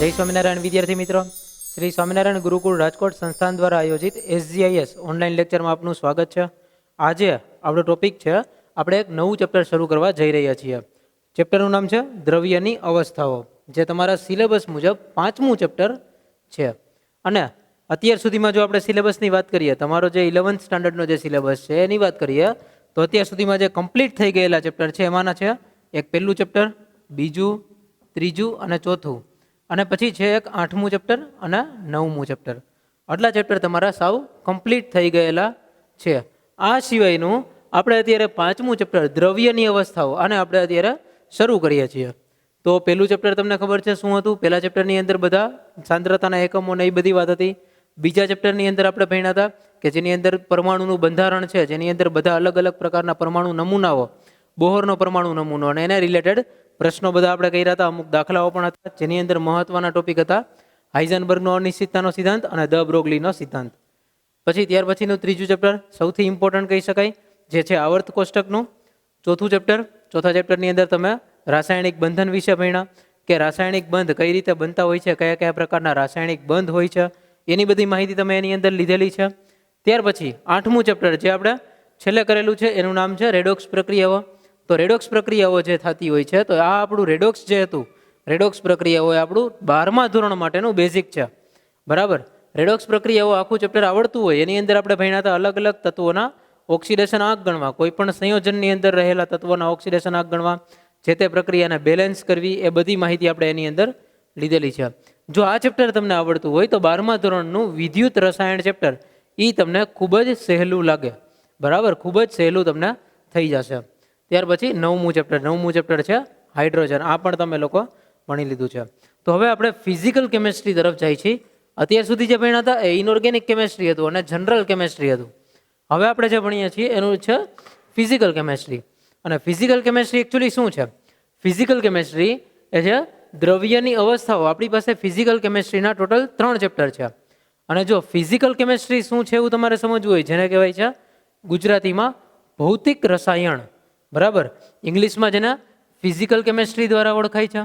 જય સ્વામિનારાયણ વિદ્યાર્થી મિત્રો, શ્રી સ્વામિનારાયણ ગુરુકુળ રાજકોટ સંસ્થાન દ્વારા આયોજિત SGIS ઓનલાઈન લેક્ચરમાં આપનું સ્વાગત છે. આજે આપણો ટોપિક છે, આપણે એક નવું ચેપ્ટર શરૂ કરવા જઈ રહ્યા છીએ. ચેપ્ટરનું નામ છે દ્રવ્યની અવસ્થાઓ, જે તમારા સિલેબસ મુજબ 5મું ચેપ્ટર છે. અને અત્યાર સુધીમાં જો આપણે સિલેબસની વાત કરીએ, તમારો જે 11th સ્ટાન્ડર્ડનો જે સિલેબસ છે એની વાત કરીએ તો અત્યાર સુધીમાં જે કમ્પ્લીટ થઈ ગયેલા ચેપ્ટર છે એમાંના છે એક પહેલું ચેપ્ટર, બીજું, ત્રીજું અને ચોથું, અને પછી છે એક 8મું ચેપ્ટર અને 9મું ચેપ્ટર. આટલા ચેપ્ટર તમારા સાવ કમ્પ્લીટ થઈ ગયેલા છે. આ સિવાયનું આપણે અત્યારે 5મું ચેપ્ટર દ્રવ્યની અવસ્થાઓ, આને આપણે અત્યારે શરૂ કરીએ છીએ. તો પહેલું ચેપ્ટર તમને ખબર છે શું હતું? પહેલા ચેપ્ટરની અંદર બધા સાંદ્રતાના એકમો ને એ બધી વાત હતી. બીજા ચેપ્ટરની અંદર આપણે ભણ્યા હતા કે જેની અંદર પરમાણુનું બંધારણ છે, જેની અંદર બધા અલગ અલગ પ્રકારના પરમાણુ નમૂનાઓ, બોહરનો પરમાણુ નમૂનો અને એને રિલેટેડ પ્રશ્નો બધા આપણે કર્યા હતા. અમુક દાખલાઓ પણ હતા જેની અંદર મહત્વના ટોપિક હતા હાઇઝનબર્ગનો અનિશ્ચિતતાનો સિદ્ધાંત અને દ બ્રોગલીનો સિદ્ધાંત. પછી ત્યાર પછીનું ત્રીજું ચેપ્ટર સૌથી ઇમ્પોર્ટન્ટ કહી શકાય, જે છે આવર્ત કોષ્ટકનું. ચોથું ચેપ્ટર, ચોથા ચેપ્ટરની અંદર તમે રાસાયણિક બંધન વિશે ભણ્યા કે રાસાયણિક બંધ કઈ રીતે બનતા હોય છે, કયા કયા પ્રકારના રાસાયણિક બંધ હોય છે, એની બધી માહિતી તમે એની અંદર લીધેલી છે. ત્યાર પછી 8મું ચેપ્ટર જે આપણે છેલ્લે કરેલું છે એનું નામ છે રેડોક્સ પ્રક્રિયાઓ. તો રેડોક્સ પ્રક્રિયાઓ જે થતી હોય છે, તો આ આપણું રેડોક્સ જે હતું, રેડોક્સ પ્રક્રિયાઓ એ આપણું 12મા ધોરણ માટેનું બેઝિક છે. બરાબર, રેડોક્સ પ્રક્રિયાઓ આખું ચેપ્ટર આવડતું હોય એની અંદર આપણે ભણ્યા હતા અલગ અલગ તત્વોના ઓક્સિડેશન આંક ગણવા, કોઈ પણ સંયોજનની અંદર રહેલા તત્વોના ઓક્સિડેશન આંક ગણવા, જે તે પ્રક્રિયાને બેલેન્સ કરવી, એ બધી માહિતી આપણે એની અંદર લીધેલી છે. જો આ ચેપ્ટર તમને આવડતું હોય તો 12મા ધોરણનું વિદ્યુત રસાયણ ચેપ્ટર એ તમને ખૂબ જ સહેલું લાગે. બરાબર, ખૂબ જ સહેલું તમને થઈ જશે. ત્યાર પછી 9મું ચેપ્ટર છે હાઇડ્રોજન. આ પણ તમે લોકો ભણી લીધું છે. તો હવે આપણે ફિઝિકલ કેમેસ્ટ્રી તરફ જાય છીએ. અત્યાર સુધી જે ભણ્યા હતા એ ઇનઓર્ગેનિક કેમેસ્ટ્રી હતું અને જનરલ કેમેસ્ટ્રી હતું. હવે આપણે જે ભણીએ છીએ એનું છે ફિઝિકલ કેમેસ્ટ્રી. અને ફિઝિકલ કેમેસ્ટ્રી એકચ્યુઅલી શું છે? ફિઝિકલ કેમેસ્ટ્રી એ છે દ્રવ્યની અવસ્થાઓ. આપણી પાસે ફિઝિકલ કેમેસ્ટ્રીના ટોટલ 3 ચેપ્ટર છે. અને જો ફિઝિકલ કેમેસ્ટ્રી શું છે એવું તમારે સમજવું હોય, જેને કહેવાય છે ગુજરાતીમાં ભૌતિક રસાયણ. બરાબર, ઇંગ્લિશમાં જેને ફિઝિકલ કેમેસ્ટ્રી દ્વારા ઓળખાય છે,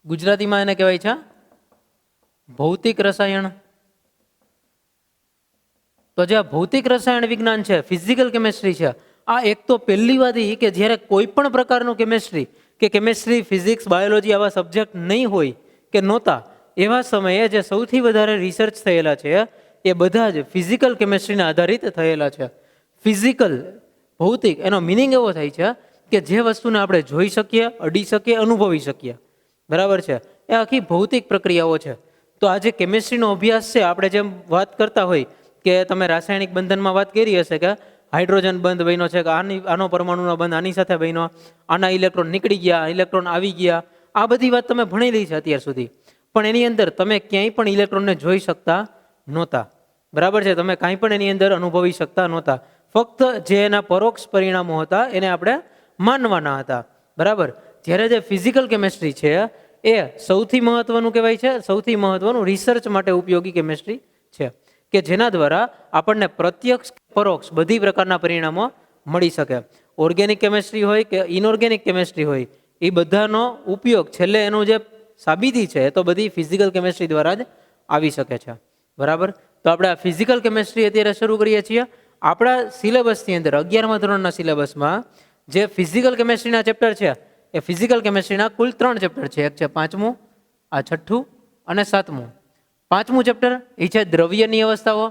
ગુજરાતીમાં એને કહેવાય છે ભૌતિક રસાયણ. તો જે ભૌતિક રસાયણ વિજ્ઞાન છે, ફિઝિકલ કેમેસ્ટ્રી છે, આ એક તો પહેલી વાત એ કે જ્યારે કોઈ પણ પ્રકારનું કેમેસ્ટ્રી કે કેમેસ્ટ્રી, ફિઝિક્સ, બાયોલોજી આવા સબ્જેક્ટ નહીં હોય કે નહોતા, એવા સમયે જે સૌથી વધારે રિસર્ચ થયેલા છે એ બધા જ ફિઝિકલ કેમેસ્ટ્રીને આધારિત થયેલા છે. ફિઝિકલ, ભૌતિક, એનો મિનિંગ એવો થાય છે કે જે વસ્તુને આપણે જોઈ શકીએ, અડી શકીએ, અનુભવી શકીએ. બરાબર છે, એ આખી ભૌતિક પ્રક્રિયાઓ છે. તો આ જે કેમેસ્ટ્રીનો અભ્યાસ છે, આપણે જેમ વાત કરતા હોય કે તમે રાસાયણિક બંધનમાં વાત કરી હશે કે હાઇડ્રોજન બંધ બન્યો છે, કે આનો પરમાણુનો બંધ આની સાથે બન્યો, આના ઇલેક્ટ્રોન નીકળી ગયા, ઇલેક્ટ્રોન આવી ગયા, આ બધી વાત તમે ભણેલી છે અત્યાર સુધી. પણ એની અંદર તમે ક્યાંય પણ ઇલેક્ટ્રોનને જોઈ શકતા નહોતા. બરાબર છે, તમે કાંઈ પણ એની અંદર અનુભવી શકતા નહોતા. ફક્ત જે એના પરોક્ષ પરિણામો હતા એને આપણે માનવાના હતા. બરાબર, જ્યારે જે ફિઝિકલ કેમેસ્ટ્રી છે એ સૌથી મહત્વનું કહેવાય છે, સૌથી મહત્વનું રિસર્ચ માટે ઉપયોગી કેમેસ્ટ્રી છે, કે જેના દ્વારા આપણને પ્રત્યક્ષ, પરોક્ષ બધી પ્રકારના પરિણામો મળી શકે. ઓર્ગેનિક કેમેસ્ટ્રી હોય કે ઇનઓર્ગેનિક કેમેસ્ટ્રી હોય, એ બધાનો ઉપયોગ છેલ્લે એનું જે સાબિતી છે એ તો બધી ફિઝિકલ કેમેસ્ટ્રી દ્વારા જ આવી શકે છે. બરાબર, તો આપણે આ ફિઝિકલ કેમેસ્ટ્રી અત્યારે શરૂ કરીએ છીએ. આપણા સિલેબસની અંદર 11મા ધોરણના સિલેબસમાં જે ફિઝિકલ કેમેસ્ટ્રીના ચેપ્ટર છે, એ ફિઝિકલ કેમેસ્ટ્રીના કુલ 3 ચેપ્ટર છે. એક છે 5મું, આ 6ઠું અને 7મું. 5મું ચેપ્ટર એ છે દ્રવ્યની અવસ્થાઓ,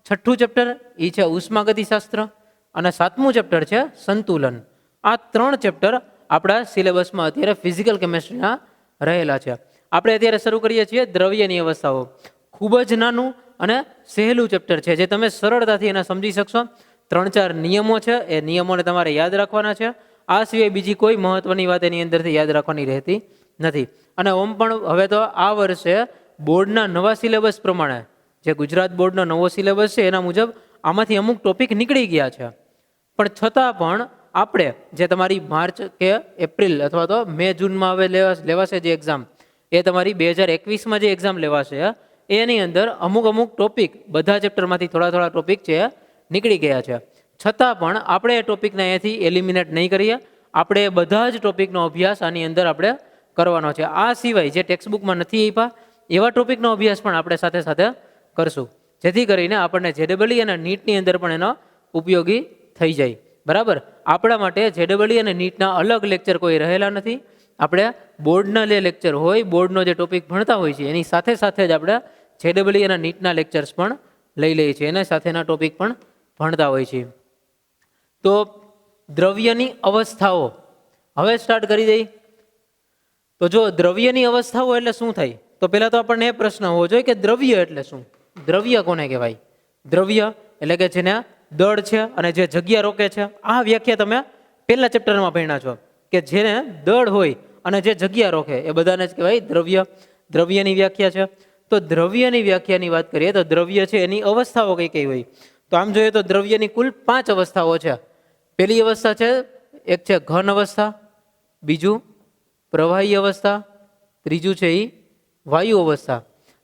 6ઠું ચેપ્ટર એ છે ઉષ્માગતિશાસ્ત્ર અને 7મું ચેપ્ટર છે સંતુલન. આ 3 ચેપ્ટર આપણા સિલેબસમાં અત્યારે ફિઝિકલ કેમેસ્ટ્રીના રહેલા છે. આપણે અત્યારે શરૂ કરીએ છીએ દ્રવ્યની અવસ્થાઓ. ખૂબ જ નાનું અને સહેલું ચેપ્ટર છે, જે તમે સરળતાથી એને સમજી શકશો. 3-4 નિયમો છે, એ નિયમોને તમારે યાદ રાખવાના છે. આ સિવાય બીજી કોઈ મહત્વની વાત એની અંદરથી યાદ રાખવાની રહેતી નથી. અને ઓમ પણ હવે તો આ વર્ષે બોર્ડના નવા સિલેબસ પ્રમાણે, જે ગુજરાત બોર્ડનો નવો સિલેબસ છે એના મુજબ આમાંથી અમુક ટોપિક નીકળી ગયા છે. પણ છતાં પણ આપણે જે તમારી માર્ચ કે એપ્રિલ અથવા તો મે જૂનમાં હવે લેવાશે જે એક્ઝામ, એ તમારી 2021માં જે એક્ઝામ લેવાશે એની અંદર અમુક ટોપિક બધા ચેપ્ટરમાંથી થોડા ટોપિક છે નીકળી ગયા છે. છતાં પણ આપણે એ ટોપિકને અહીંયાથી એલિમિનેટ નહીં કરીએ. આપણે બધા જ ટોપિકનો અભ્યાસ આની અંદર આપણે કરવાનો છે. આ સિવાય જે ટેક્સ્ટ બુકમાં નથી આપ્યા એવા ટોપિકનો અભ્યાસ પણ આપણે સાથે સાથે કરશું, જેથી કરીને આપણને જેડબલઈ અને નીટની અંદર પણ એનો ઉપયોગી થઈ જાય. બરાબર, આપણા માટે જેડબલઈ અને નીટના અલગ લેક્ચર કોઈ રહેલા નથી. આપણે બોર્ડના જે લેક્ચર હોય, બોર્ડનો જે ટોપિક ભણતા હોય છે એની સાથે સાથે જ આપણે જેડબલઈ અને નીટના લેક્ચર્સ પણ લઈ લઈએ છીએ, એના સાથેના ટોપિક પણ ભણતા હોય છે. તો દ્રવ્યની અવસ્થાઓ હવે સ્ટાર્ટ કરી દઈ. તો જો દ્રવ્યની અવસ્થાઓ એટલે શું થાય, તો પહેલા તો આપણને એ પ્રશ્ન હોવો જોઈએ કે દ્રવ્ય એટલે શું? દ્રવ્ય કોને કહેવાય? દ્રવ્ય એટલે કે જેને દળ છે અને જે જગ્યા રોકે છે. આ વ્યાખ્યા તમે પહેલા ચેપ્ટરમાં ભણ્યા છો કે જેને દળ હોય અને જે જગ્યા રોકે એ બધાને જ કહેવાય દ્રવ્ય. દ્રવ્યની વ્યાખ્યા છે. તો દ્રવ્યની વ્યાખ્યાની વાત કરીએ તો દ્રવ્ય છે એની અવસ્થાઓ કઈ કઈ હોય? તો આમ જોઈએ તો દ્રવ્યની કુલ 5 અવસ્થાઓ છે. પહેલી અવસ્થા છે, એક છે ઘન અવસ્થા, બીજું પ્રવાહી અવસ્થા, ત્રીજું છે એ વાયુ અવસ્થા.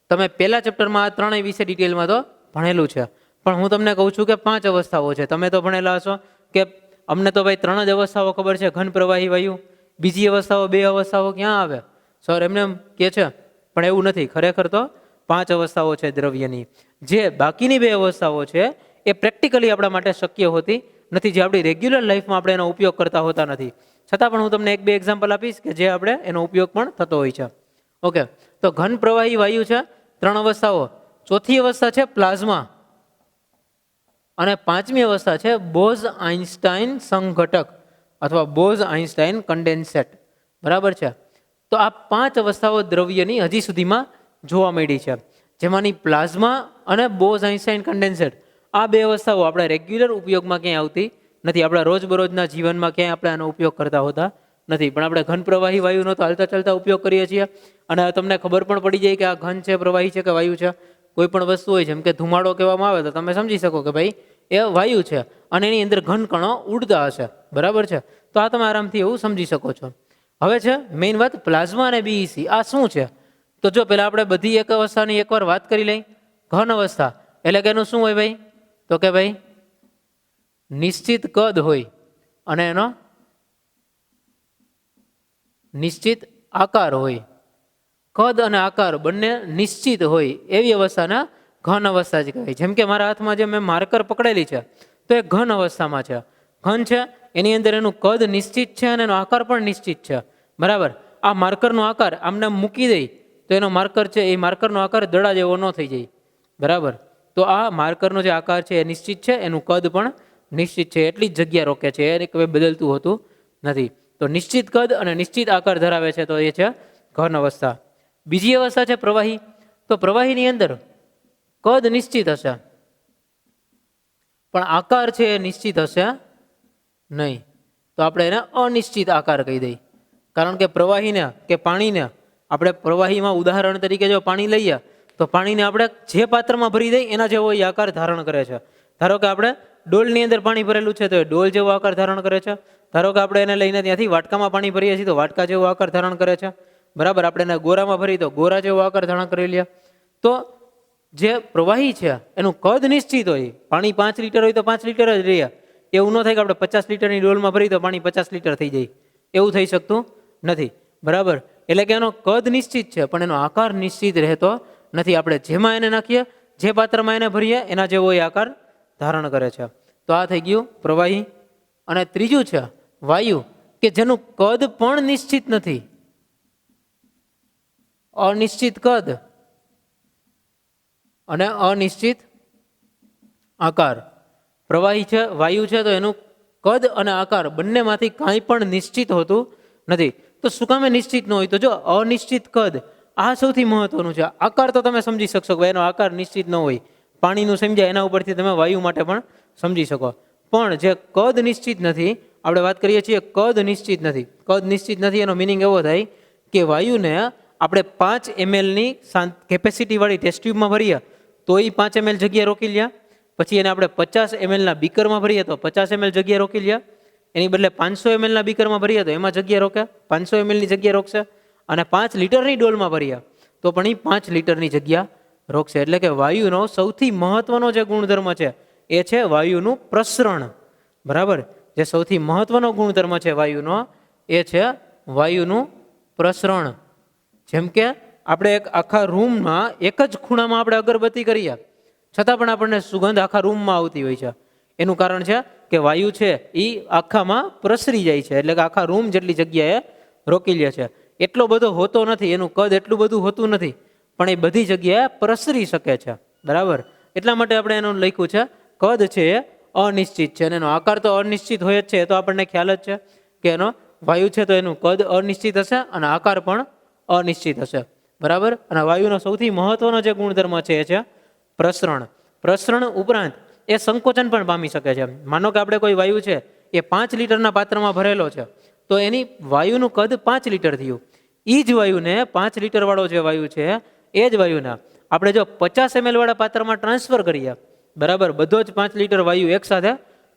તમે પહેલા ચેપ્ટરમાં આ ત્રણેય વિશે ડિટેલમાં તો ભણેલું છે, પણ હું તમને કહું છું કે 5 અવસ્થાઓ છે. તમે તો ભણેલા હશો કે અમને તો ભાઈ 3 જ અવસ્થાઓ ખબર છે, ઘન, પ્રવાહી, વાયુ. બીજી અવસ્થાઓ 2 અવસ્થાઓ ક્યાં આવે સર? એમને એમ કે છે, પણ એવું નથી. ખરેખર તો 5 અવસ્થાઓ છે દ્રવ્યની. જે બાકીની 2 અવસ્થાઓ છે એ પ્રેક્ટિકલી આપણા માટે શક્ય હોતી નથી, જે આપણી રેગ્યુલર લાઈફમાં આપણે એનો ઉપયોગ કરતા હોતા નથી. છતાં પણ હું તમને 1-2 એક્ઝામ્પલ આપીશ કે જે આપણે એનો ઉપયોગ પણ થતો હોય છે. ઓકે, તો ઘન, પ્રવાહી, વાયુ છે 3 અવસ્થાઓ. ચોથી અવસ્થા છે પ્લાઝમા અને 5મી અવસ્થા છે બોઝ-આઇન્સ્ટાઇન સંઘટક અથવા બોઝ-આઇન્સ્ટાઇન કન્ડેન્સેટ. બરાબર છે. તો આ 5 અવસ્થાઓ દ્રવ્યની હજી સુધીમાં જોવા મળી છે, જેમાંની પ્લાઝમા અને બોઝ-આઇન્સ્ટાઇન કન્ડેન્સેટ આ 2 અવસ્થાઓ આપણા રેગ્યુલર ઉપયોગમાં ક્યાંય આવતી નથી. આપણા રોજબરોજના જીવનમાં ક્યાંય આપણે આનો ઉપયોગ કરતા હોતા નથી, પણ આપણે ઘન, પ્રવાહી, વાયુનો તો હાલતા ચાલતા ઉપયોગ કરીએ છીએ. અને તમને ખબર પણ પડી જાય કે આ ઘન છે, પ્રવાહી છે કે વાયુ છે. કોઈ પણ વસ્તુ હોય જેમ કે ધુમાડો કહેવામાં આવે તો તમે સમજી શકો કે ભાઈ એ વાયુ છે અને એની અંદર ઘન કણો ઉડતા હશે. બરાબર છે, તો આ તમે આરામથી એવું સમજી શકો છો. હવે છે મેઇન વાત પ્લાઝમા અને બીઈસી. આ શું છે? તો જો પહેલા આપણે બધી એક અવસ્થાની એકવાર વાત કરી લઈ. ઘન અવસ્થા એટલે કે એનું શું હોય ભાઈ? તો કે ભાઈ નિશ્ચિત કદ હોય અને એનો નિશ્ચિત આકાર હોય. કદ અને આકાર બંને નિશ્ચિત હોય એવી અવસ્થાને ઘન અવસ્થા જ કહેવાય. જેમ કે મારા હાથમાં જે મેં માર્કર પકડેલી છે તો એ ઘન અવસ્થામાં છે. ઘન છે એની અંદર એનું કદ નિશ્ચિત છે અને એનો આકાર પણ નિશ્ચિત છે. બરાબર, આ માર્કરનો આકાર આમને મૂકી દઈ તો એનો માર્કર છે એ માર્કરનો આકાર દડા જેવો ન થઈ જાય. બરાબર, તો આ માર્કરનો જે આકાર છે એ નિશ્ચિત છે, એનું કદ પણ નિશ્ચિત છે, એટલી જ જગ્યા રોકે છે, એને કોઈ બદલતું હોતું નથી. તો નિશ્ચિત કદ અને નિશ્ચિત આકાર ધરાવે છે, તો એ છે ઘન અવસ્થા. બીજી અવસ્થા છે પ્રવાહી. તો પ્રવાહીની અંદર કદ નિશ્ચિત હશે પણ આકાર છે એ નિશ્ચિત હશે નહીં. તો આપણે એને અનિશ્ચિત આકાર કહી દઈએ. કારણ કે પ્રવાહીને કે પાણીને આપણે પ્રવાહીમાં ઉદાહરણ તરીકે જો પાણી લઈએ તો પાણીને આપણે જે પાત્રમાં ભરી દઈએ એના જેવો એ આકાર ધારણ કરે છે. ધારો કે આપણે ડોલની અંદર પાણી ભરેલું છે તો એ ડોલ જેવો આકાર ધારણ કરે છે. ધારો કે આપણે એને લઈને ત્યાંથી વાટકામાં પાણી ભરીએ છીએ તો વાટકા જેવો આકાર ધારણ કરે છે. બરાબર, આપણે એને ગોરામાં ભરી તો ગોરા જેવો આકાર ધારણ કરી લે. તો જે પ્રવાહી છે એનું કદ નિશ્ચિત હોય. પાણી 5 લીટર હોય તો 5 લીટર જ રહે. એવું ન થાય કે આપણે 50 લીટરની ડોલમાં ભરી તો પાણી 50 લીટર થઈ જાય. એવું થઈ શકતું નથી. બરાબર, એટલે કે એનો કદ નિશ્ચિત છે પણ એનો આકાર નિશ્ચિત રહેતો નથી. આપણે જેમાં એને નાખીએ, જે પાત્રમાં એને ભરીએ એના જેવો એ આકાર ધારણ કરે છે. તો આ થઈ ગયું પ્રવાહી. અને ત્રીજું છે વાયુ, કે જેનું કદ પણ નિશ્ચિત નથી. અનિશ્ચિત કદ અને અનિશ્ચિત આકાર. પ્રવાહી છે, વાયુ છે, તો એનું કદ અને આકાર બંનેમાંથી કાંઈ પણ નિશ્ચિત હોતું નથી. તો શું કામે નિશ્ચિત ન હોય? તો જો અનિશ્ચિત કદ આ સૌથી મહત્વનું છે. આકાર તો તમે સમજી શકશો કે એનો આકાર નિશ્ચિત ન હોય. પાણીનું સમજાય એના ઉપરથી તમે વાયુ માટે પણ સમજી શકો. પણ જે કદ નિશ્ચિત નથી, આપણે વાત કરીએ છીએ કદ નિશ્ચિત નથી. કદ નિશ્ચિત નથી એનો મિનિંગ એવો થાય કે વાયુને આપણે 5 mlની કેપેસિટી વાળી ટેસ્ટ ટ્યુબમાં ભરીએ તો એ 5 ml જગ્યા રોકી લે. પછી એને આપણે 50 mlના બીકરમાં ભરીએ તો 50 ml જગ્યા રોકી લે. એની બદલે 500 mlના બીકરમાં ભરીએ તો એમાં જગ્યા રોકે, 500 mlની જગ્યા રોકશે. અને 5 લીટરની ડોલમાં ભરીએ તો પણ એ 5 લીટરની જગ્યા રોકશે. એટલે કે વાયુનો સૌથી મહત્વનો જે ગુણધર્મ છે એ છે વાયુનું પ્રસરણ. બરાબર, જે સૌથી મહત્વનો ગુણધર્મ છે વાયુનો એ છે વાયુનું પ્રસરણ. જેમ કે આપણે એક આખા રૂમમાં એક જ ખૂણામાં આપણે અગરબત્તી કરીએ છતાં પણ આપણને સુગંધ આખા રૂમમાં આવતી હોય છે. એનું કારણ છે કે વાયુ છે એ આખામાં પ્રસરી જાય છે, એટલે કે આખા રૂમ જેટલી જગ્યાએ રોકી લે છે. એટલો બધો હોતો નથી, એનું કદ એટલું બધું હોતું નથી, પણ એ બધી જગ્યાએ પ્રસરી શકે છે. બરાબર, એટલા માટે આપણે એનું લખ્યું છે કદ છે એ અનિશ્ચિત છે અને એનો આકાર તો અનિશ્ચિત હોય જ છે. એ તો આપણને ખ્યાલ જ છે કે એનો વાયુ છે તો એનું કદ અનિશ્ચિત હશે અને આકાર પણ અનિશ્ચિત હશે. બરાબર, અને વાયુનો સૌથી મહત્વનો જે ગુણધર્મ છે એ છે પ્રસરણ. પ્રસરણ ઉપરાંત એ સંકોચન પણ પામી શકે છે. માનો કે આપણે કોઈ વાયુ છે એ 5 લીટરના પાત્રમાં ભરેલો છે, તો એની વાયુનું કદ 5 લીટર થયું. એ જ વાયુને 5 લીટર વાળો જે વાયુ છે એ જ વાયુના આપણે જો 50 ml વાળા પાત્રમાં ટ્રાન્સફર કરીએ, બરાબર, બધો જ 5 લીટર વાયુ એકસાથે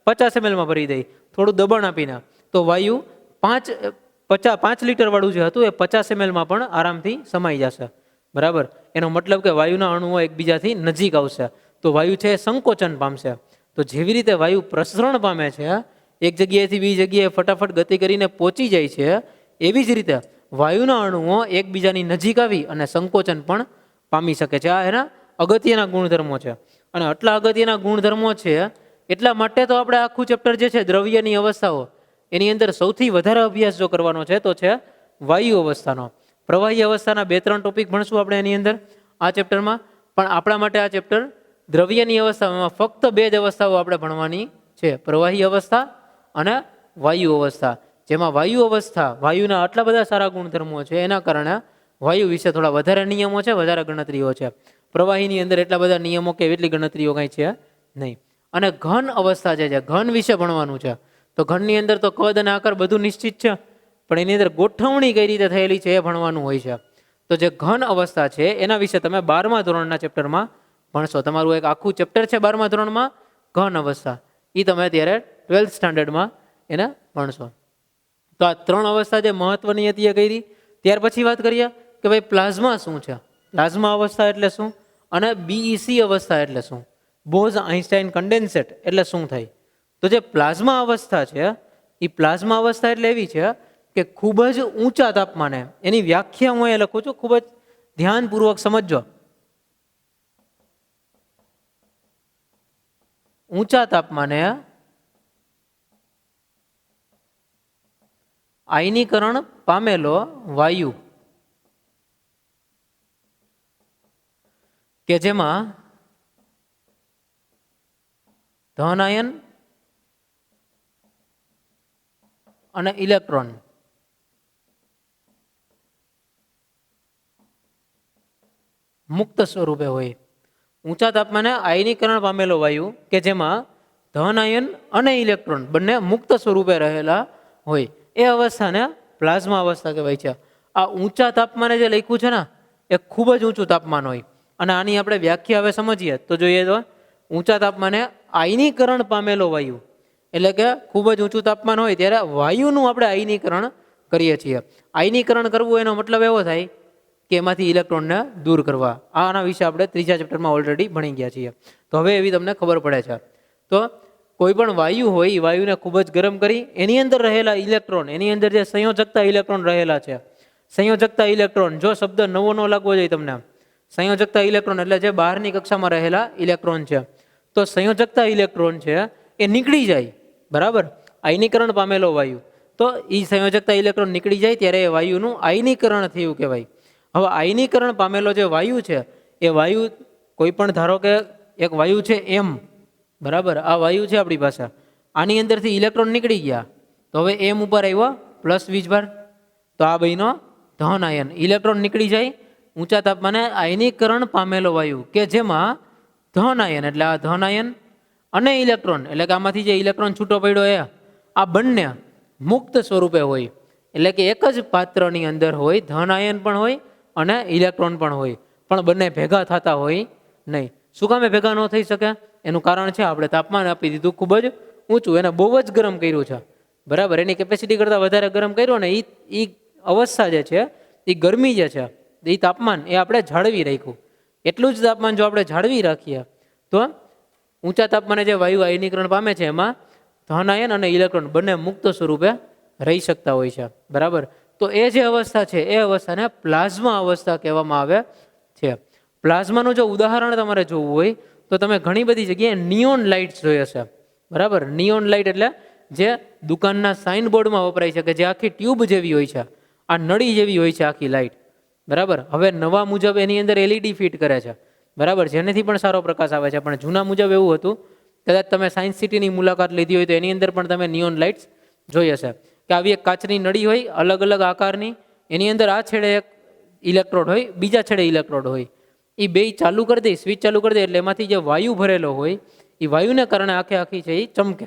50 ml માં ભરી દઈ થોડું દબાણ આપીને, તો વાયુ 5 લીટર વાળું જે હતું એ 50 ml માં પણ આરામથી સમાઈ જશે. બરાબર, એનો મતલબ કે વાયુના અણુઓ એકબીજાથી નજીક આવશે, તો વાયુ છે એ સંકોચન પામશે. તો જેવી રીતે વાયુ પ્રસરણ પામે છે, એક જગ્યાએથી બીજી જગ્યાએ ફટાફટ ગતિ કરીને પહોંચી જાય છે, એવી જ રીતે વાયુના અણુઓ એકબીજાની નજીક આવી અને સંકોચન પણ પામી શકે છે. આ એના અગત્યના ગુણધર્મો છે. અને આટલા અગત્યના ગુણધર્મો છે એટલા માટે તો આપણે આખું ચેપ્ટર જે છે દ્રવ્યની અવસ્થાઓ, એની અંદર સૌથી વધારે અભ્યાસ જો કરવાનો છે તો છે વાયુ અવસ્થાનો. પ્રવાહી અવસ્થાના 2-3 ટોપિક ભણશું આપણે એની અંદર આ ચેપ્ટરમાં, પણ આપણા માટે આ ચેપ્ટર દ્રવ્યની અવસ્થામાં ફક્ત 2 જ અવસ્થાઓ આપણે ભણવાની છે, પ્રવાહી અવસ્થા અને વાયુ અવસ્થા. જેમાં વાયુ અવસ્થા, વાયુના આટલા બધા સારા ગુણધર્મો છે એના કારણે વાયુ વિશે થોડા વધારે નિયમો છે, વધારે ગણતરીઓ છે. પ્રવાહીની અંદર એટલા બધા નિયમો કે એટલી ગણતરીઓ કાંઈ છે નહીં. અને ઘન અવસ્થા જે છે, ઘન વિશે ભણવાનું છે. તો ઘનની અંદર તો કદ અને આકાર બધું નિશ્ચિત છે, પણ એની અંદર ગોઠવણી કઈ રીતે થયેલી છે એ ભણવાનું હોય છે. તો જે ઘન અવસ્થા છે એના વિશે તમે 12મા ધોરણના ચેપ્ટરમાં ભણશો. તમારું એક આખું ચેપ્ટર છે 12મા ધોરણમાં ઘન અવસ્થા, એ તમે અત્યારે 12th સ્ટાન્ડર્ડમાં એને ભણશો. તો આ 3 અવસ્થા જે મહત્વની હતી એ કરી. ત્યાર પછી વાત કરીએ કે ભાઈ પ્લાઝમા શું છે, પ્લાઝમા અવસ્થા એટલે શું, અને બીઈસી અવસ્થા એટલે શું, બોઝ આઇન્સ્ટાઇન કન્ડેન્સેટ એટલે શું થાય. તો જે પ્લાઝમા અવસ્થા છે એ પ્લાઝમા અવસ્થા એટલે એવી છે કે ખૂબ જ ઊંચા તાપમાને, એની વ્યાખ્યા હું એ લખું છું, ખૂબ જ ધ્યાનપૂર્વક સમજજો. ઊંચા તાપમાને આયનીકરણ પામેલો વાયુ કે જેમાં ધન આયન અને ઇલેક્ટ્રોન મુક્ત સ્વરૂપે હોય. ઊંચા તાપમાને આયનીકરણ પામેલો વાયુ કે જેમાં ધન આયન અને ઇલેક્ટ્રોન બંને મુક્ત સ્વરૂપે રહેલા હોય, એ અવસ્થાને પ્લાઝમા અવસ્થા કહેવાય છે. આ ઊંચા તાપમાને જે લખ્યું છે ને એ ખૂબ જ ઊંચું તાપમાન હોય. અને આની આપણે વ્યાખ્યા હવે સમજીએ તો જોઈએ તો ઊંચા તાપમાને આયનીકરણ પામેલો વાયુ એટલે કે ખૂબ જ ઊંચું તાપમાન હોય ત્યારે વાયુનું આપણે આયનીકરણ કરીએ છીએ. આયનીકરણ કરવું એનો મતલબ એવો થાય કે એમાંથી ઇલેક્ટ્રોનને દૂર કરવા. આના વિશે આપણે 3જા ચેપ્ટરમાં ઓલરેડી ભણી ગયા છીએ, તો હવે એવી તમને ખબર પડે છે. તો કોઈ પણ વાયુ હોય એ વાયુને ખૂબ જ ગરમ કરી એની અંદર રહેલા ઇલેક્ટ્રોન, એની અંદર જે સંયોજકતા ઇલેક્ટ્રોન રહેલા છે, સંયોજકતા ઇલેક્ટ્રોન, જો શબ્દ નવો ન લાગવો જોઈએ તમને, સંયોજકતા ઇલેક્ટ્રોન એટલે જે બહારની કક્ષામાં રહેલા ઇલેક્ટ્રોન છે, તો સંયોજકતા ઇલેક્ટ્રોન છે એ નીકળી જાય. બરાબર, આયનીકરણ પામેલો વાયુ, તો એ સંયોજકતા ઇલેક્ટ્રોન નીકળી જાય ત્યારે એ વાયુનું આયનીકરણ થયું કહેવાય. હવે આયનીકરણ પામેલો જે વાયુ છે એ વાયુ કોઈ પણ ધારો કે એક વાયુ છે એમ, બરાબર, આ વાયુ છે આપણી પાસે, આની અંદરથી ઇલેક્ટ્રોન નીકળી ગયા, તો હવે એમ ઉપર આવ્યો પ્લસ વીજભાર, તો આ બન્યો ધન આયન. ઇલેક્ટ્રોન નીકળી જાય, ઊંચા તાપમાને આયનીકરણ પામેલો વાયુ કે જેમાં ધન આયન એટલે આ ધન આયન અને ઇલેક્ટ્રોન એટલે કે આમાંથી જે ઇલેક્ટ્રોન છૂટો પડ્યો એ આ બંને મુક્ત સ્વરૂપે હોય. એટલે કે એક જ પાત્રની અંદર હોય, ધન આયન પણ હોય અને ઇલેક્ટ્રોન પણ હોય, પણ બંને ભેગા થતા હોય નહીં. શું કામે ભેગા ન થઈ શકે? એનું કારણ છે આપણે તાપમાન આપી દીધું ખૂબ જ ઊંચું, એને બહુ જ ગરમ કર્યું છે. બરાબર, એની કેપેસિટી કરતાં વધારે ગરમ કર્યો ને એ અવસ્થા જે છે, એ ગરમી જે છે, એ તાપમાન એ આપણે જાળવી રાખ્યું. એટલું જ તાપમાન જો આપણે જાળવી રાખીએ તો ઊંચા તાપમાને જે વાયુ આયનીકરણ પામે છે એમાં ધન આયન અને ઇલેક્ટ્રોન બંને મુક્ત સ્વરૂપે રહી શકતા હોય છે. બરાબર. તો એ જે અવસ્થા છે એ અવસ્થાને પ્લાઝ્મા અવસ્થા કહેવામાં આવે છે. પ્લાઝમાનું જો ઉદાહરણ તમારે જોવું હોય તો તમે ઘણી બધી જગ્યાએ નિયોન લાઇટ્સ જોઈ હશે. બરાબર. નિયોન લાઇટ એટલે જે દુકાનના સાઇન બોર્ડમાં વપરાય છે, કે જે આખી ટ્યુબ જેવી હોય છે, આ નળી જેવી હોય છે આખી લાઇટ. બરાબર. હવે નવા મુજબ એની અંદર એલઈડી ફિટ કરે છે. બરાબર. જેનેથી પણ સારો પ્રકાશ આવે છે. પણ જૂના મુજબ એવું હતું, કદાચ તમે સાયન્સ સિટીની મુલાકાત લીધી હોય તો એની અંદર પણ તમે નિયોન લાઇટ્સ જોઈ હશે, કે આવી એક કાચની નળી હોય અલગ અલગ આકારની, એની અંદર આ છેડે એક ઇલેક્ટ્રોડ હોય, બીજા છેડે ઇલેક્ટ્રોડ હોય. એ બે ચાલુ કરી દે, સ્વિચ ચાલુ કરી દે એટલે એમાંથી જે વાયુ ભરેલો હોય એ વાયુને કારણે આખી છે એ ચમકે.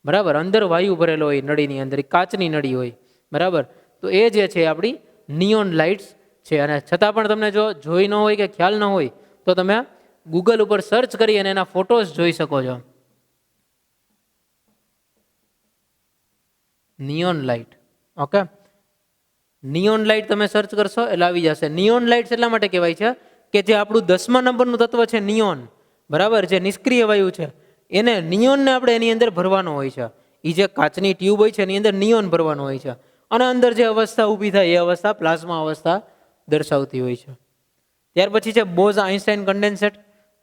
બરાબર. અંદર વાયુ ભરેલો હોય નળીની અંદર, એ કાચની નળી હોય. બરાબર. તો એ જે છે આપણી નિયોન લાઇટ્સ છે. અને છતાં પણ તમને જો જોઈ ન હોય કે ખ્યાલ ન હોય તો તમે ગૂગલ ઉપર સર્ચ કરી અને એના ફોટોઝ જોઈ શકો છો. Neon light. Okay. Neon light તમે સર્ચ કરશો એટલે આવી જશે. નિયોન લાઇટ્સ એટલા માટે કહેવાય છે કે જે આપણું 10મા નંબરનું તત્વ છે નિયોન, બરાબર, જે નિષ્ક્રિય વાયુ છે, એને નિયોનને આપણે એની અંદર ભરવાનો હોય છે. એ જે કાચની ટ્યુબ હોય છે એની અંદર નિયોન ભરવાનો હોય છે, અને અંદર જે અવસ્થા ઊભી થાય એ અવસ્થા પ્લાઝ્મા અવસ્થા દર્શાવતી હોય છે. ત્યાર પછી છે બોઝ આઇન્સ્ટાઇન કન્ડેન્સેટ.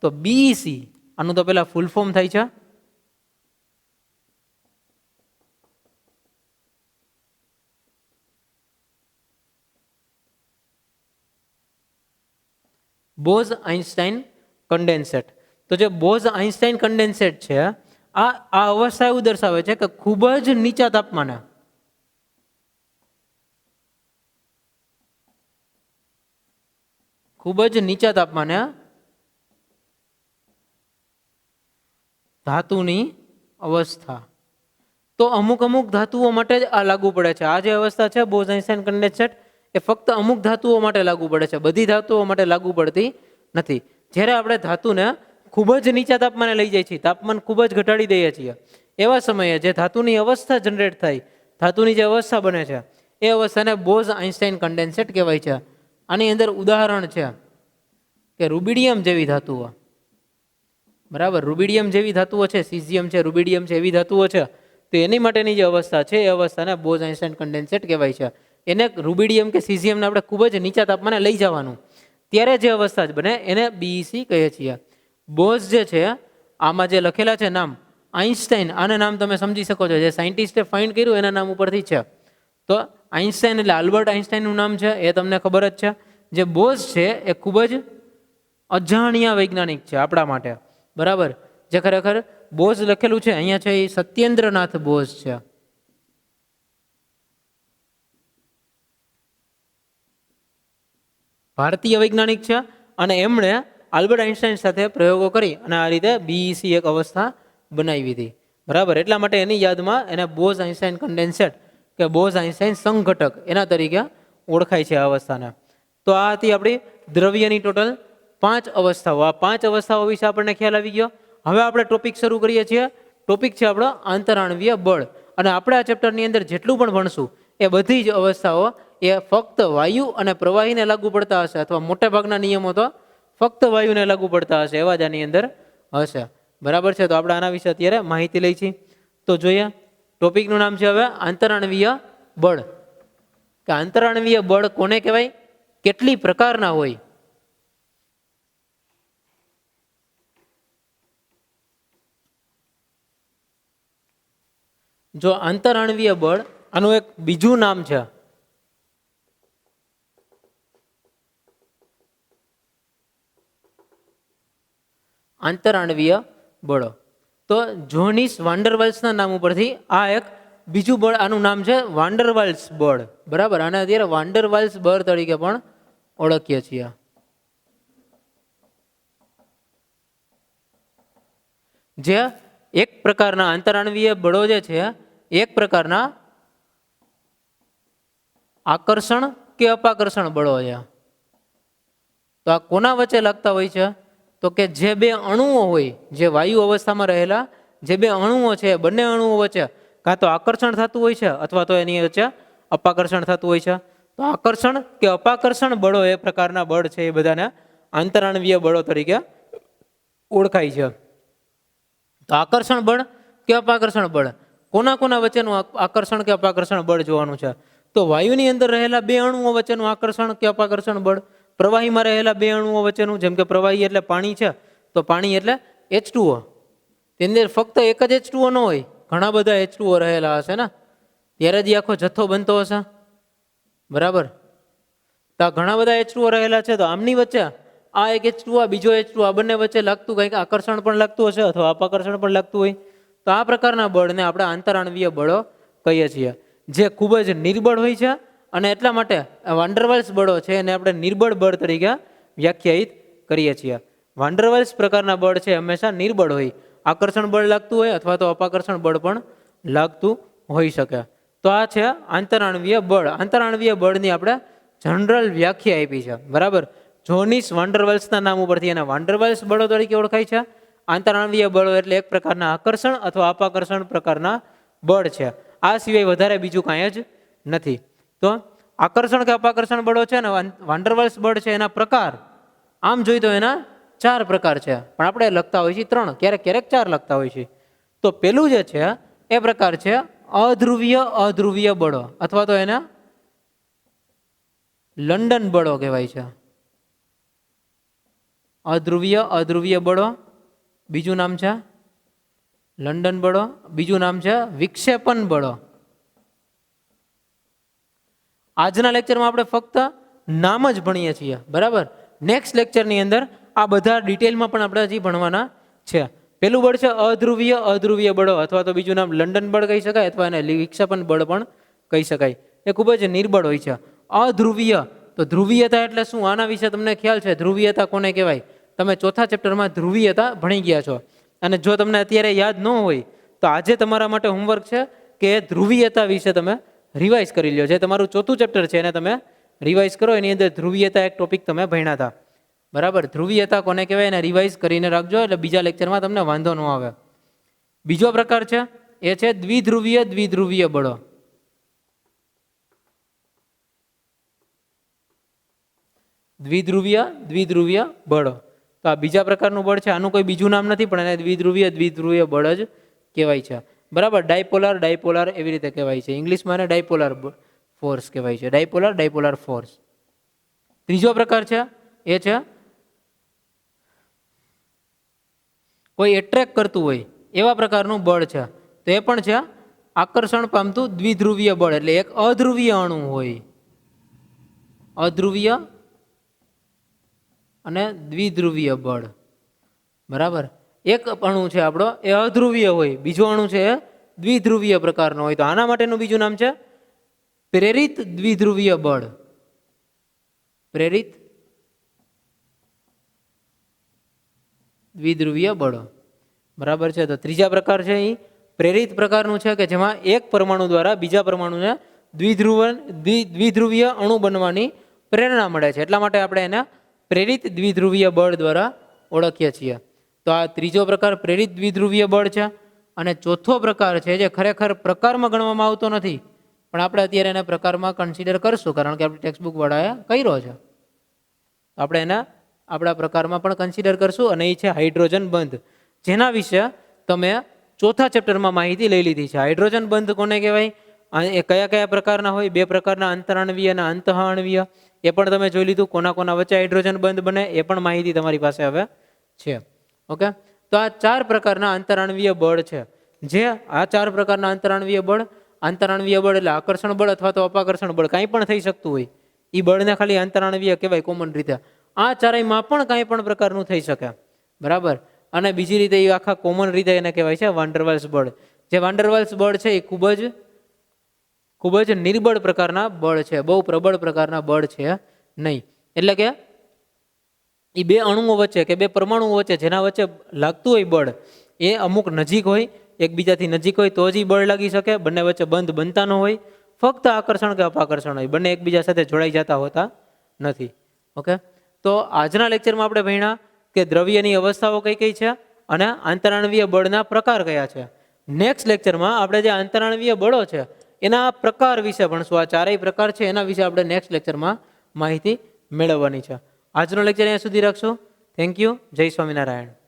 તો બીઈસી આનું તો પેલા ફૂલ ફોર્મ થાય છે બોઝ આઇન્સ્ટાઇન કન્ડેન્સેટ. તો જે બોઝ આઇન્સ્ટાઇન કન્ડેન્સેટ છે આ અવસ્થા એવું દર્શાવે છે કે ખૂબ જ નીચા તાપમાને ધાતુની અવસ્થા. તો અમુક ધાતુઓ માટે જ આ લાગુ પડે છે. આ જે અવસ્થા છે બોઝ આઇન્સ્ટાઇન કન્ડેન્સેટ એ ફક્ત અમુક ધાતુઓ માટે લાગુ પડે છે, બધી ધાતુઓ માટે લાગુ પડતી નથી. જ્યારે આપણે ધાતુને ખૂબ જ નીચા તાપમાને લઈ જઈએ છીએ, તાપમાન ખૂબ જ ઘટાડી દઈએ છીએ, એવા સમયે જે ધાતુની અવસ્થા જનરેટ થાય, ધાતુની જે અવસ્થા બને છે એ અવસ્થાને બોઝ આઇન્સ્ટાઇન કન્ડેન્સેટ કહેવાય છે. આની અંદર ઉદાહરણ છે કે રૂબિડિયમ જેવી ધાતુઓ. બરાબર. રૂબિડિયમ જેવી ધાતુઓ છે, સીઝિયમ છે, રૂબિડિયમ છે, એવી ધાતુઓ છે. તો એની માટેની જે અવસ્થા છે એ અવસ્થાને બોઝ આઇન્સ્ટાઇન કન્ડેન્સેટ કહેવાય છે. એને રૂબિડિયમ કે સીઝિયમને આપણે ખૂબ જ નીચા તાપમાને લઈ જવાનું, ત્યારે જે અવસ્થા જ બને એને બીઈસી કહીએ છીએ. બોઝ જે છે આમાં જે લખેલા છે નામ આઇન્સ્ટાઇન, આના નામ તમે સમજી શકો છો, જે સાયન્ટિસ્ટે ફાઇન્ડ કર્યું એના નામ ઉપરથી છે. તો આઇન્સ્ટાઇન એટલે આલ્બર્ટ આઇન્સ્ટાઇનનું નામ છે, એ તમને ખબર જ છે. જે બોઝ છે એ ખૂબ જ અજાણ્યા વૈજ્ઞાનિક છે આપણા માટે. બરાબર. જે ખરેખર બોઝ લખેલું છે અહીંયા છે એ સત્યેન્દ્રનાથ બોઝ છે. ભારતીય વૈજ્ઞાનિક છે અને એમણે આલ્બર્ટ આઇન્સ્ટાઇન સાથે પ્રયોગો કરી અને આ રીતે બીઈસી એક અવસ્થા બનાવી હતી. બરાબર. એટલા માટે એની યાદમાં એને બોઝ આઇન્સ્ટાઇન કન્ડેન્સેટ કે બોઝ આઇન્સ્ટાઇન સંઘટક એના તરીકે ઓળખાય છે આ અવસ્થાને. તો આ હતી આપણી દ્રવ્યની ટોટલ 5 અવસ્થાઓ. આ 5 અવસ્થાઓ વિશે આપણને ખ્યાલ આવી ગયો. હવે આપણે ટોપિક શરૂ કરીએ છીએ. ટોપિક છે આપણો આંતરાણવીય બળ. અને આપણે આ ચેપ્ટરની અંદર જેટલું પણ ભણશું એ બધી જ અવસ્થાઓ એ ફક્ત વાયુ અને પ્રવાહીને લાગુ પડતા હશે, અથવા મોટા ભાગના નિયમો તો ફક્ત વાયુને લાગુ પડતા હશે એવા જ આની અંદર હશે. બરાબર છે. તો આપણે આના વિશે અત્યારે માહિતી લઈ છીએ. તો જોઈએ, ટોપિકનું નામ છે હવે આંતરાણવીય બળ. કે આંતરાણવીય બળ કોને કહેવાય, કેટલી પ્રકારના હોય. જો આંતરાણવીય બળ આનું એક બીજું નામ છે આંતરાણવીય બળો. તો જોનિસ વાન્ડરવાલ્સના નામ ઉપરથી આ એક બીજું બળ, આનું નામ છે વાન્ડરવાલ્સ બળ. બરાબર. આને અત્યારે વાન્ડરવાલ્સ બળ તરીકે પણ ઓળખીએ છીએ. જે એક પ્રકારના આંતરાણવીય બળો જે છે એક પ્રકારના આકર્ષણ કે અપાકર્ષણ બળો છે. તો આ કોના વચ્ચે લાગતા હોય છે, તો કે જે બે અણુઓ હોય, જે વાયુ અવસ્થામાં રહેલા જે બે અણુઓ છે, બંને અણુઓ વચ્ચે કાં તો આકર્ષણ થતું હોય છે અથવા તો એની વચ્ચે અપાકર્ષણ થતું હોય છે. તો આકર્ષણ કે અપાકર્ષણ બળો એ પ્રકારના બળ છે એ બધાને આંતરાણવીય બળો તરીકે ઓળખાય છે. તો આકર્ષણ બળ કે અપાકર્ષણ બળ કોના કોના વચ્ચેનું આકર્ષણ કે અપાકર્ષણ બળ જોવાનું છે. તો વાયુની અંદર રહેલા બે અણુઓ વચ્ચેનું આકર્ષણ કે અપાકર્ષણ બળ, પ્રવાહીમાં રહેલા બે અણુઓ વચ્ચેનું, જેમ કે પ્રવાહી એટલે પાણી છે તો પાણી એટલે H2O, તેની અંદર ફક્ત એક જ H2O ન હોય, ઘણા બધા H2O રહેલા હશે ને, ત્યારે જ આખો જથ્થો બનતો હશે. બરાબર, તો ઘણા બધા H2O રહેલા છે, તો આમની વચ્ચે આ એક H2O, બીજો H2O, આ બંને વચ્ચે લાગતું કંઈક આકર્ષણ પણ લાગતું હશે અથવા અપાકર્ષણ પણ લાગતું હોય, તો આ પ્રકારના બળને આપણે આંતરાણવીય બળો કહીએ છીએ, જે ખૂબ જ નિર્બળ હોય છે. અને એટલા માટે વાન્ડરવાલ્સ બળો છે એને આપણે નિર્બળ બળ તરીકે વ્યાખ્યાયિત કરીએ છીએ. વાન્ડરવાલ્સ પ્રકારના બળ છે હંમેશા નિર્બળ હોય, આકર્ષણ બળ લાગતું હોય અથવા તો અપાકર્ષણ બળ પણ લાગતું હોઈ શકે. તો આ છે આંતરાણવીય બળ. આંતરાણવીય બળની આપણે જનરલ વ્યાખ્યા આપી છે. બરાબર, જોનિસ વાન્ડરવાલ્સના નામ ઉપરથી એના વાન્ડરવાલ્સ બળો તરીકે ઓળખાય છે. આંતરાણવીય બળો એટલે એક પ્રકારના આકર્ષણ અથવા અપાકર્ષણ પ્રકારના બળ છે. આ સિવાય વધારે બીજું કાંઈ જ નથી. તો આકર્ષણ કે અપાકર્ષણ બળો છે ને વાન્ડરવાલ્સ બળ છે, એના પ્રકાર આમ જોઈએ તો એના 4 પ્રકાર છે, પણ આપણે લખતા હોઈએ છીએ 3, ક્યારેક ક્યારેક 4 લખતા હોઈએ છીએ. તો પેલું જે છે એ પ્રકાર છે અધ્રુવીય બળો, અથવા તો એને લંડન બળો કહેવાય છે. અધ્રુવીય બળો, બીજું નામ છે લંડન બળો, બીજું નામ છે વિક્ષેપન બળો. આજના લેક્ચરમાં આપણે ફક્ત નામ જ ભણીએ છીએ. બરાબર, નેક્સ્ટ લેક્ચરની અંદર આ બધા ડિટેલમાં પણ આપણે હજી ભણવાના છે. પેલું બળ છે અધ્રુવીય બળો, અથવા તો બીજું નામ લંડન બળ કહી શકાય, અથવા એને વિક્ષેપન બળ પણ કહી શકાય. એ ખૂબ જ નિર્બળ હોય છે. અધ્રુવીય, તો ધ્રુવીયતા એટલે શું, આના વિશે તમને ખ્યાલ છે? ધ્રુવીયતા કોને કહેવાય? તમે ચોથા ચેપ્ટરમાં ધ્રુવીયતા ભણી ગયા છો, અને જો તમને અત્યારે યાદ ન હોય તો આજે તમારા માટે હોમવર્ક છે કે ધ્રુવીયતા વિશે તમે રિવાઇઝ કરી લો. જે તમારું ચોથું ચેપ્ટર છે એને તમે રિવાઇઝ કરો, એની અંદર ધ્રુવીયતા એક ટોપિક તમે ભણ્યા હતા. બરાબર, ધ્રુવીયતા કોને કહેવાય એને રિવાઇઝ કરીને રાખજો, એટલે બીજા લેક્ચરમાં તમને વાંધો ન આવે. બીજો પ્રકાર છે એ છે દ્વિધ્રુવીય બળો. દ્વિધ્રુવીય બળો, તો આ બીજા પ્રકારનું બળ છે. આનું કોઈ બીજું નામ નથી, પણ એને દ્વિધ્રુવીય બળ જ કહેવાય છે. બરાબર, ડાયપોલાર એવી રીતે કહેવાય છે. ઇંગ્લિશમાં એને ડાયપોલાર ફોર્સ કહેવાય છે. ડાયપોલાર ફોર્સ. ત્રીજો પ્રકાર છે એ છે કોઈ એટ્રેક્ટ કરતું હોય એવા પ્રકારનું બળ છે, તો એ પણ છે આકર્ષણ પામતું દ્વિધ્રુવીય બળ. એટલે એક અધ્રુવીય અણુ હોય, અધ્રુવીય અને દ્વિધ્રુવીય બળ. બરાબર, એક અણુ છે આપણો એ અધ્રુવીય હોય, બીજો અણુ છે એ દ્વિધ્રુવીય પ્રકારનો હોય, તો આના માટેનું બીજું નામ છે પ્રેરિત દ્વિધ્રુવીય બળ. પ્રેરિત દ્વિધ્રુવીય બળો. બરાબર છે, તો ત્રીજા પ્રકાર છે એ પ્રેરિત પ્રકારનું છે, કે જેમાં એક પરમાણુ દ્વારા બીજા પરમાણુને દ્વિધ્રુવીય અણુ બનવાની પ્રેરણા મળે છે, એટલા માટે આપણે એને પ્રેરિત દ્વિધ્રુવીય બળ દ્વારા ઓળખીએ છીએ. તો આ ત્રીજો પ્રકાર પ્રેરિત દ્વિધ્રુવીય બળ છે. અને ચોથો પ્રકાર છે જે ખરેખર પ્રકારમાં ગણવામાં આવતો નથી, પણ આપણે અત્યારે એને પ્રકારમાં કન્સિડર કરશું, કારણ કે આપણી ટેક્સ્ટબુક વાળાએ કર્યો છે. આપણે એને આપણા પ્રકારમાં પણ કન્સિડર કરશું, અને એ છે હાઇડ્રોજન બંધ, જેના વિશે તમે ચોથા ચેપ્ટરમાં માહિતી લઈ લીધી છે. હાઇડ્રોજન બંધ કોને કહેવાય, એ કયા કયા પ્રકારના હોય, 2 પ્રકારના, અંતરાણવીય અને અંતઃઆણવીય, એ પણ તમે જોઈ લીધું. કોના વચ્ચે હાઇડ્રોજન બંધ બને એ પણ માહિતી તમારી પાસે હવે છે. ઓકે, તો આ 4 પ્રકારના અંતરાણવીય બળ છે. જે આ 4 પ્રકારના અંતરાણવીય બળ એટલે આકર્ષણ બળ અથવા તો અપાકર્ષણ બળ, કાંઈ પણ થઈ શકતું હોય, એ બળને ખાલી અંતરાણવીય કહેવાય કોમન રીતે. આ ચારેયમાં પણ કાંઈ પણ પ્રકારનું થઈ શકે. બરાબર, અને બીજી રીતે એ આખા કોમન રીતે એને કહેવાય છે વાન્ડરવાલ્સ બળ. જે વાન્ડરવાલ્સ બળ છે એ ખૂબ જ નિર્બળ પ્રકારના બળ છે, બહુ પ્રબળ પ્રકારના બળ છે નહીં. એટલે કે એ 2 અણુઓ વચ્ચે કે 2 પરમાણુઓ વચ્ચે જેના વચ્ચે લાગતું હોય બળ, એ અમુક નજીક હોય, એકબીજાથી નજીક હોય તો જ બળ લાગી શકે. બંને વચ્ચે બંધ બનતા ન હોય, ફક્ત આકર્ષણ કે અપાકર્ષણ હોય, બંને એકબીજા સાથે જોડાઈ જતા હોતા નથી. ઓકે, તો આજના લેક્ચરમાં આપણે ભણ્યા કે દ્રવ્યની અવસ્થાઓ કઈ કઈ છે અને આંતરાણવીય બળના પ્રકાર કયા છે. નેક્સ્ટ લેક્ચરમાં આપણે જે આંતરાણવીય બળો છે એના પ્રકાર વિશે ભણશું. આ 4 પ્રકાર છે એના વિશે આપણે નેક્સ્ટ લેક્ચરમાં માહિતી મેળવવાની છે. આજનો લેક્ચર અહીંયા સુધી રાખશું. Thank you. જય સ્વામિનારાયણ.